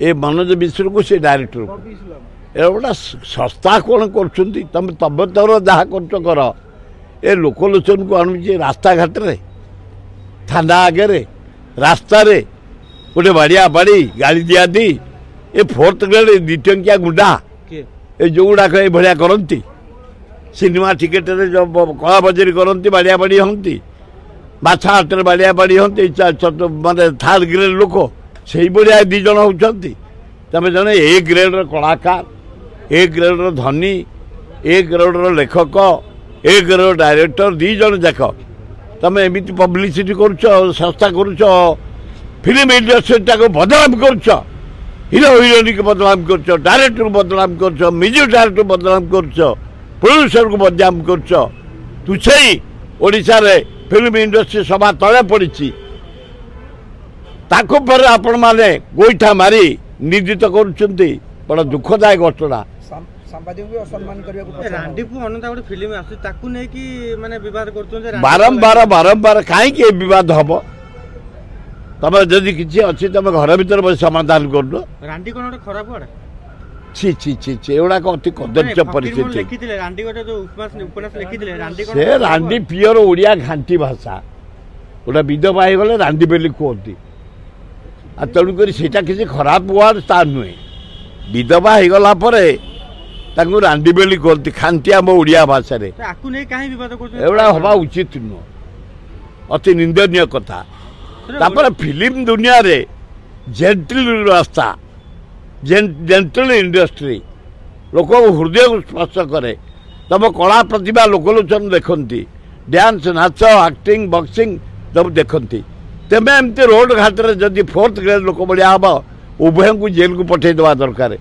ए मनोज मिश्र को से डायरेक्टर को ए गोटा संस्था कौन कर तुम तब तर जहाँ कर ए लोकलोचन को आणुचे रास्ता घाट रे थाना आगे रास्ता रे गोटे बाड़िया बाड़ी गाड़ी दिया दी ए फोर्थ ग्रेड द्विटंकिया गुंडा ए जो गुड़ाक ये भाया करती सिनेमा टिकेट जो कला बजारी करती बाड़िया बाड़ी हमें बाछा हाटर बाड़िया बाड़ी हम माने थर्ड ग्रेड लोक से भाया दी जन होती तमें जन ए ग्रेड कलाकार ए ग्रेड धनी ए ग्रेड लेखक ए ग्रेड डायरेक्टर दी जन जाक तमें एमती पब्लिसिटी कर संस्था कर फिल्म इंडस्ट्री को बदनाम कर हिरो हिरोइन को बदनाम कर डायरेक्टर को बदनाम कर म्यूजिक डायरेक्टर को बदनाम कर प्रोड्यूसर को बदनाम कर तुझे ओडिशा रे फिल्म इंडस्ट्री सभा तले पड़ी पर आपण माने गोईठा मारी निर्जित कर बड़ा दुखदायक घटना बारंबार बारंबार कहीं बद हम तुम जदि किसी अच्छी तुम घर भर बस समाधान कर छि छि छि छि एगुड़ाक अति कदर्य परिस्थिति से रांडी पियर ओडिया घांटी भाषा गोटे विधवा हो गले रांडी बेली कहती तेणुक किसी खराब वार्ड ता नुहे विधवा हो गला रांडी बेली कहती खांटी आम ओडिया भाषा एगुड़ा हवा उचित नुह अति निंदनीय कथा तापर फिल्म दुनिया रे जेंटल रास्ता जेंटल इंडस्ट्री लोक हृदय को स्पर्श करे तुम कला प्रतिभा लोकलोचन देखती डांस नाच एक्टिंग बॉक्सिंग सब देखती तेमें एमती रोड घाट रे जदि फोर्थ ग्रेड लोक बढ़िया हम उभय को जेल को पठेदवा दरकार।